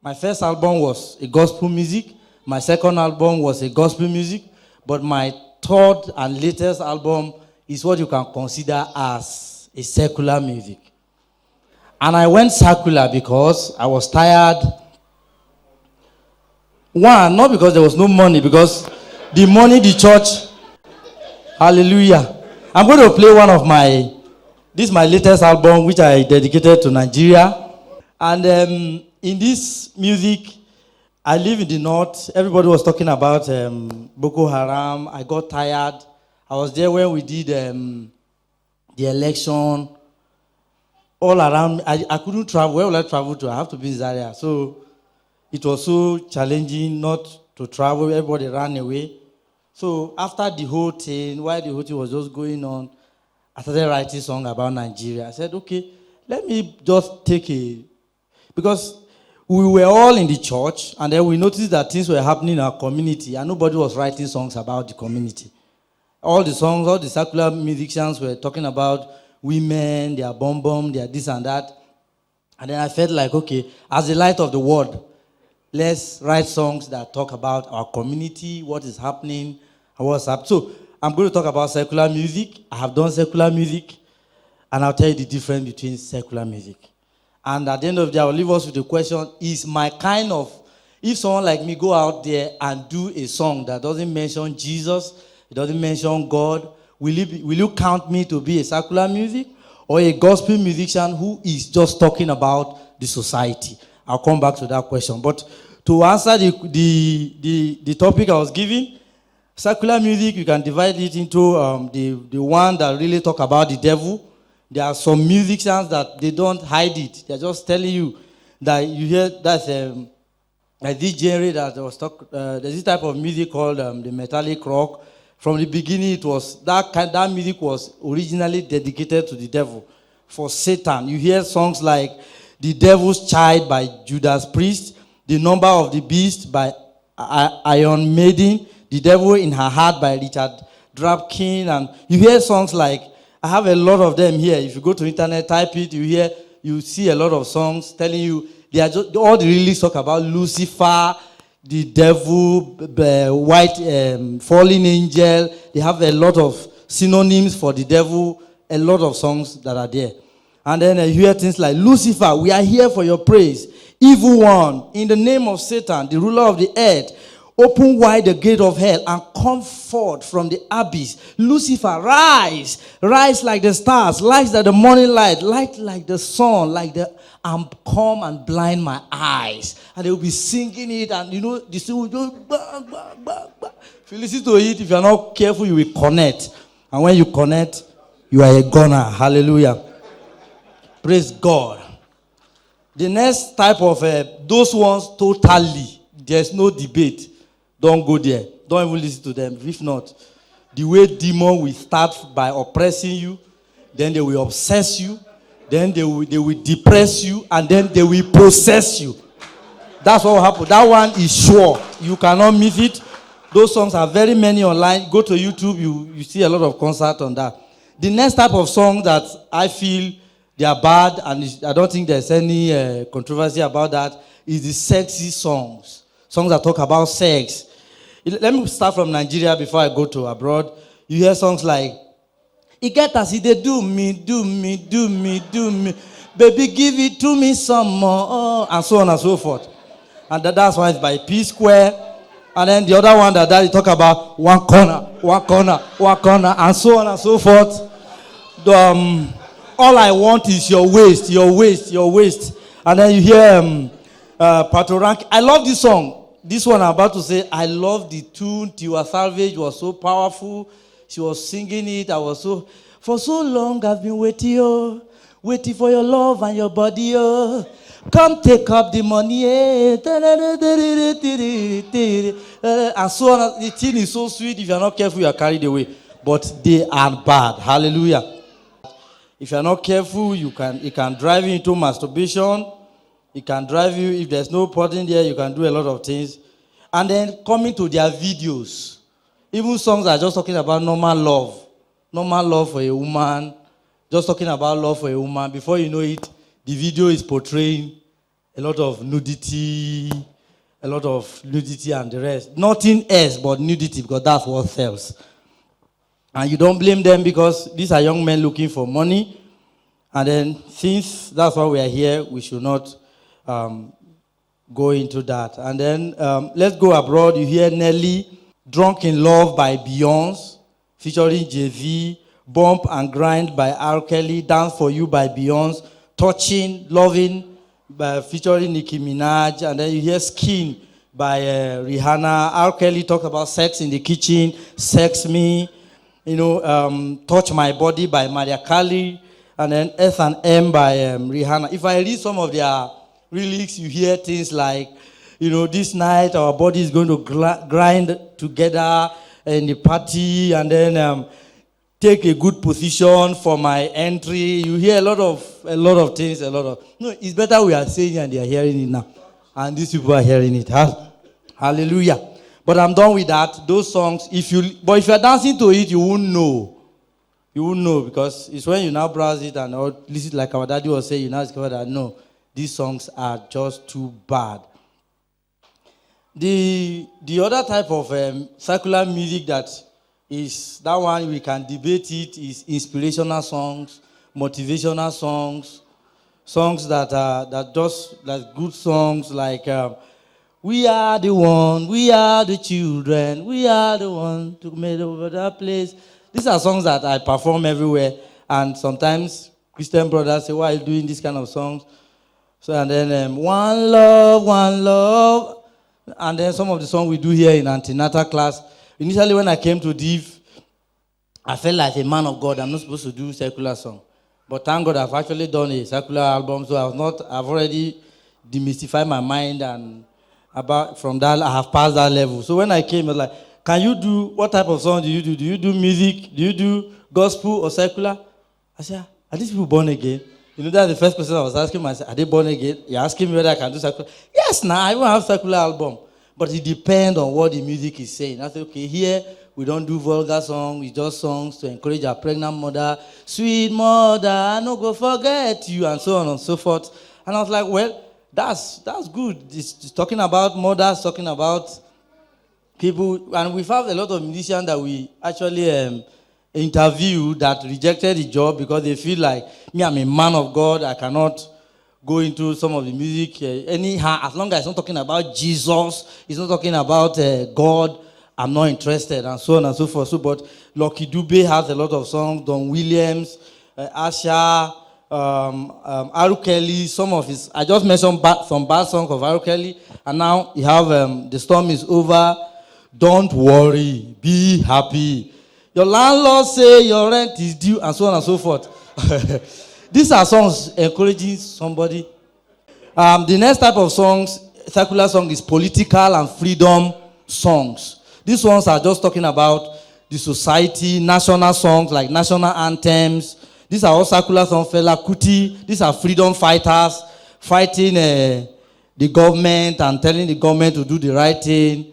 My first album was a gospel music. My second album was a gospel music. But my third and latest album is what you can consider as a secular music. And I went secular because I was tired. One, not because there was no money, because the money the church, hallelujah. I'm going to play one of this is my latest album, which I dedicated to Nigeria. And in this music, I live in the north. Everybody was talking about Boko Haram. I got tired. I was there when we did the election. All around, I couldn't travel. Where will I travel to? I have to be in Zaria. So it was so challenging not to travel. Everybody ran away. So after the whole thing, while the whole thing was just going on, I started writing a song about Nigeria. I said, okay, let me just because we were all in the church, and then we noticed that things were happening in our community, and nobody was writing songs about the community. All the songs, all the secular musicians were talking about women, their bum, their this and that. And then I felt like, okay, as the light of the world, let's write songs that talk about our community, what is happening, and what's up. So I'm going to talk about secular music. I have done secular music, and I'll tell you the difference between secular music. And at the end of the day, I'll leave us with the question, is my kind of, if someone like me go out there and do a song that doesn't mention Jesus, it doesn't mention God, will you count me to be a secular music or a gospel musician who is just talking about the society? I'll come back to that question. But to answer the topic I was giving, secular music, you can divide it into the one that really talk about the devil. There are some musicians that they don't hide it. They're just telling you that you hear that's like this genre that was there's this type of music called the metallic rock. From the beginning, it was that music was originally dedicated to the devil, for Satan. You hear songs like "The Devil's Child" by Judas Priest, "The Number of the Beast" by Iron Maiden, "The Devil in Her Heart" by Richard Drapkin, and you hear songs like, I have a lot of them here. If you go to internet, type it, you see a lot of songs telling you they are just all the lyrics talk about Lucifer, the devil, white fallen angel. They have a lot of synonyms for the devil, a lot of songs that are there. And then you hear things like, Lucifer, we are here for your praise. Evil one, in the name of Satan, the ruler of the earth, open wide the gate of hell and come forth from the abyss. Lucifer, rise. Rise like the stars. Light like the morning light. Light like the sun. And come and blind my eyes. And they will be singing it. And the song will go, bah, bah, bah, bah. If you listen to it, if you are not careful, you will connect. And when you connect, you are a goner. Hallelujah. Praise God. The next type of, those ones, totally, there's no debate. Don't go there. Don't even listen to them. If not, the way demon will start by oppressing you, then they will obsess you, then they will depress you, and then they will possess you. That's what will happen. That one is sure. You cannot miss it. Those songs are very many online. Go to YouTube, you see a lot of concerts on that. The next type of song that I feel they are bad, and I don't think there's any controversy about that, is the sexy songs. Songs that talk about sex. Let me start from Nigeria before I go to abroad. You hear songs like, "It get as they do me, do me, do me, do me. Baby, give it to me some more," and so on and so forth. And that's why it's by P Square. And then the other one that they talk about one corner, and so on and so forth. All I want is your waist, your waist, your waist. And then you hear Patorank. I love this song. This one I'm about to say, I love the tune. Tiwa Savage was so powerful. She was singing it. For so long I've been waiting for your love and your body, Come take up the money, And so on. The thing is so sweet. If you're not careful, you are carried away. But they are bad. Hallelujah. If you're not careful, it can drive you into masturbation. It can drive you, if there's no protein there, you can do a lot of things. And then coming to their videos. Even songs are just talking about normal love for a woman, just talking about love for a woman. Before you know it, the video is portraying a lot of nudity and the rest. Nothing else but nudity, because that's what sells. And you don't blame them, because these are young men looking for money. And then, since that's why we are here, we should not go into that. And then, let's go abroad. You hear Nelly, Drunk in Love by Beyonce, featuring Jay-Z, Bump and Grind by R. Kelly, Dance for You by Beyonce, Touching, Loving by featuring Nicki Minaj. And then you hear Skin by Rihanna. R. Kelly talks about sex in the kitchen, Sex Me. Touch My Body by Mariah Carey, and then S&M by Rihanna. If I read some of their lyrics, you hear things like, this night our body is going to grind together in the party, and then take a good position for my entry. You hear a lot of things, No, it's better we are saying and they are hearing it now. And these people are hearing it. Hallelujah. But I'm done with that. Those songs, if you're dancing to it, you won't know. You won't know, because it's when you now browse it and listen, like our daddy was saying, you now discover that no, these songs are just too bad. The other type of secular music that one we can debate it, is inspirational songs, motivational songs that are good songs, like we are the one, we are the children, we are the one to make over that place. These are songs that I perform everywhere, and sometimes Christian brothers say, why are you doing this kind of songs? So, and then one love, and then some of the songs we do here in antenatal class. Initially, when I came to DIV, I felt like a man of God. I'm not supposed to do secular song, but thank God I've actually done a secular album, so I've already demystified my mind, and from that I have passed that level. So when I came, I was like, what type of song do you do? Do you do music? Do you do gospel or secular? I said, are these people born again? That's the first question I was asking myself. Are they born again? You're asking me whether I can do secular? Yes, now I even have secular album. But it depends on what the music is saying. I said, okay, here we don't do vulgar songs. It's just songs to encourage our pregnant mother. Sweet mother, I no go forget you, and so on and so forth. And I was like, well, that's good. It's talking about mothers, talking about people. And we've had a lot of musicians that we actually interviewed that rejected the job because they feel like, I'm a man of God. I cannot go into some of the music anyhow. As long as it's not talking about Jesus, it's not talking about God, I'm not interested, and so on and so forth. But Lucky Dube has a lot of songs. Don Williams, Asha, R. Kelly, some of his. I just mentioned some bad songs of R. Kelly, and now you have The Storm Is Over, Don't Worry, Be Happy. Your landlord say your rent is due, and so on and so forth. These are songs encouraging somebody. The next type of songs, secular song, is political and freedom songs. These ones are just talking about the society, national songs like national anthems. These are all secular songs. Fela Kuti, these are freedom fighters fighting the government and telling the government to do the right thing.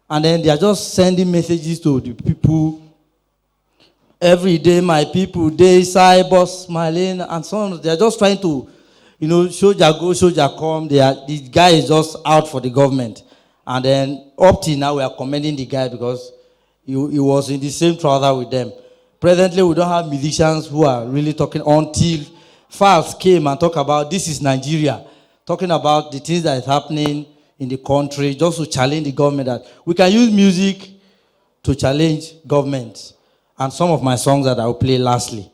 And then they are just sending messages to the people. Every day, my people, they cyber smiling and so on. They are just trying to, soldier go, soldier come. The guy is just out for the government. And then up till now, we are commending the guy because he was in the same trouser with them. Presently, we don't have musicians who are really talking until Falz came and talked about this is Nigeria, talking about the things that is happening in the country, just to challenge the government that we can use music to challenge governments. And some of my songs that I will play lastly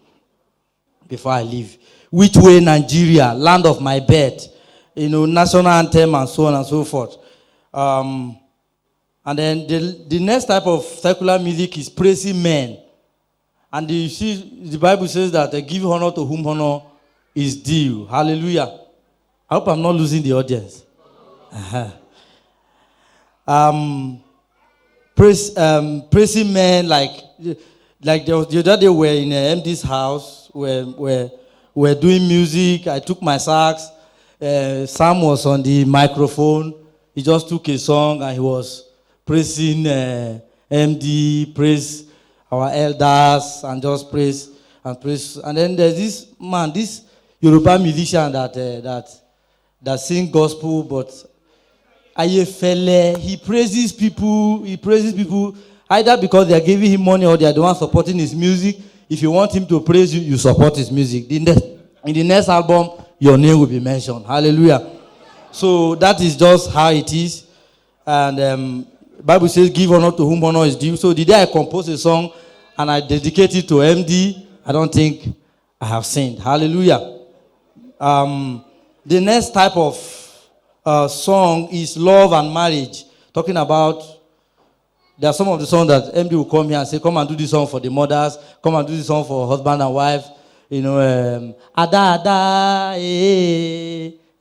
before I leave. Which Way Nigeria, Land of My Birth, national anthem and so on and so forth. And then the next type of secular music is praising men. And you see, the Bible says that give honor to whom honor is due. Hallelujah. I hope I'm not losing the audience. Praising men, like the other day we were in MD's house, we're doing music. I took my sax. Sam was on the microphone. He just took a song and he was praising MD, praise our elders, and just praise and praise. And then there's this man, this Yoruba musician that that sing gospel, but Ayefele, he praises people. He praises people either because they are giving him money or they are the one supporting his music. If you want him to praise you, you support his music. In the next album, your name will be mentioned. Hallelujah. So that is just how it is. And Bible says, give honor to whom honor is due. So the day I compose a song and I dedicate it to MD, I don't think I have sinned. Hallelujah. The next type of song is love and marriage. Talking about, there are some of the songs that MD will come here and say, come and do this song for the mothers, come and do this song for husband and wife. You know, Ada,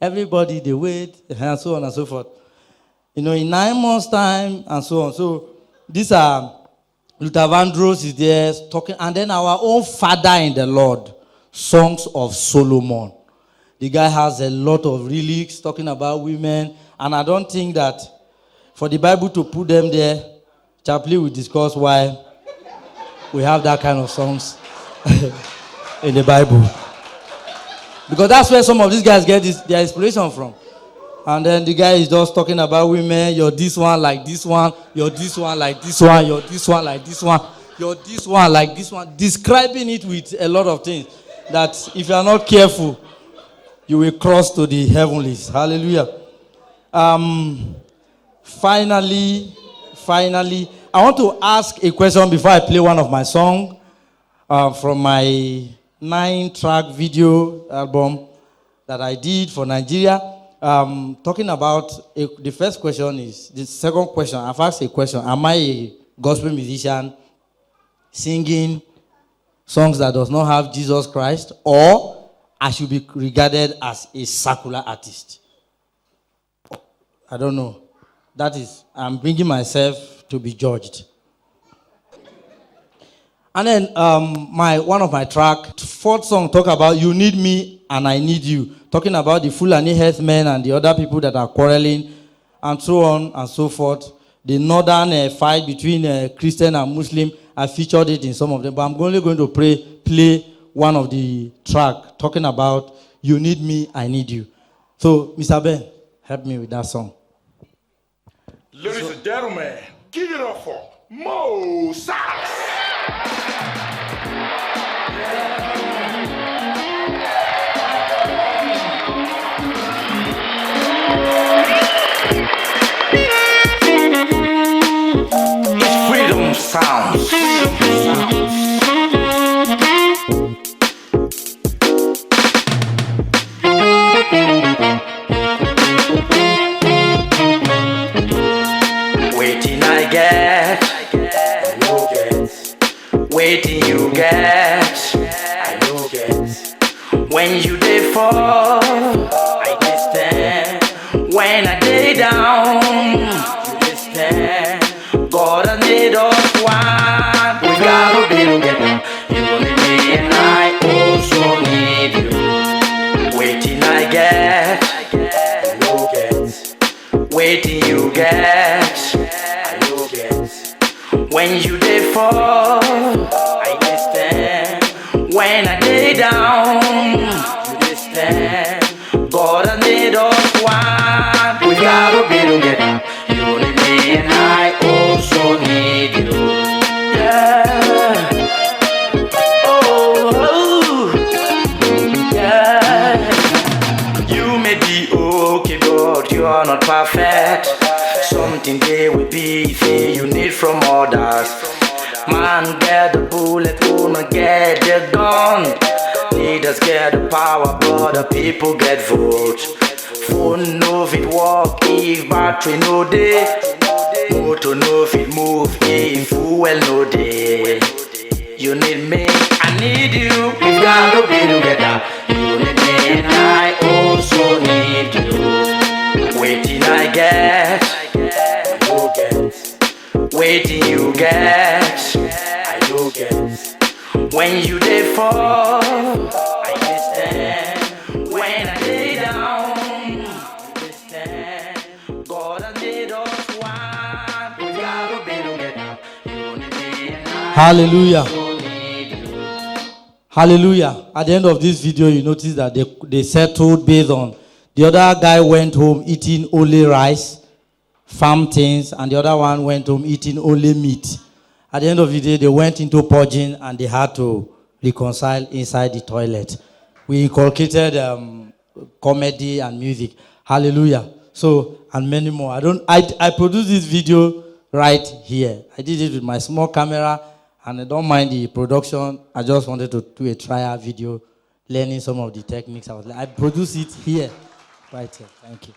everybody, they wait, and so on and so forth. You know, in 9 months' time, and so on. So, these are, Luther Vandross is there talking, and then our own father in the Lord, Songs of Solomon. The guy has a lot of lyrics talking about women, and I don't think that for the Bible to put them there, Chaplain will discuss why we have that kind of songs in the Bible. Because that's where some of these guys get their inspiration from. And then the guy is just talking about women, you're this one like this one, you're this one like this one, you're this one like this one, you're this one like this one, describing it with a lot of things that if you are not careful, you will cross to the heavenlies. Hallelujah. Finally, I want to ask a question before I play one of my songs from my 9-track video album that I did for Nigeria. Talking about, the first question is, the second question, I've asked a question, am I a gospel musician singing songs that does not have Jesus Christ, or I should be regarded as a secular artist? I don't know. That is, I'm bringing myself to be judged. And then one of my track, fourth song, talk about you need me and I need you. Talking about the Fulani herdsmen and the other people that are quarreling and so on and so forth. The northern fight between Christian and Muslim, I featured it in some of them. But I'm only going to play one of the track talking about you need me, I need you. So, Mr. Ben, help me with that song. Ladies and gentlemen, give it up for Mosax. It's freedom sounds. Waiting I get, I no get. Waiting you get, I no get. When you dey fall, I dey stand. When I dey down, you dey stand. God has made us one. We gotta be together. You need me and I also need you. Waiting I get, I no get. Waiting you get, I no get. When you dey fall, I dey stand. When I dey down, you dey stand. God has made us one. We gotta be together. You need me and I also need you. Yeah. Oh, yeah. You may be okay, but you are not perfect. Something there will be thing you need from others. Man, get the bullet, woman, get the gun. Leaders get the power, but the people get vote. Phone know if it work, if battery no day. Motor know if it move, if fuel no day. You need me, I need you. We gotta be together. You need me and I also need you. Waiting I get, I no get. Waiting you get, I no get. When you dey fall, I dey stand. When I dey down, you dey stand. God has made us one. We gotta be together. You need me and I Hallelujah. also need you. Hallelujah. At the end of this video, you notice that they settled based on The other guy went home eating only rice, farm things, and the other one went home eating only meat. At the end of the day, they went into purging and they had to reconcile inside the toilet. We inculcated comedy and music. Hallelujah. So, and many more. I produced this video right here. I did it with my small camera, and I don't mind the production. I just wanted to do a trial video, learning some of the techniques. I produced it here, right here. Thank you.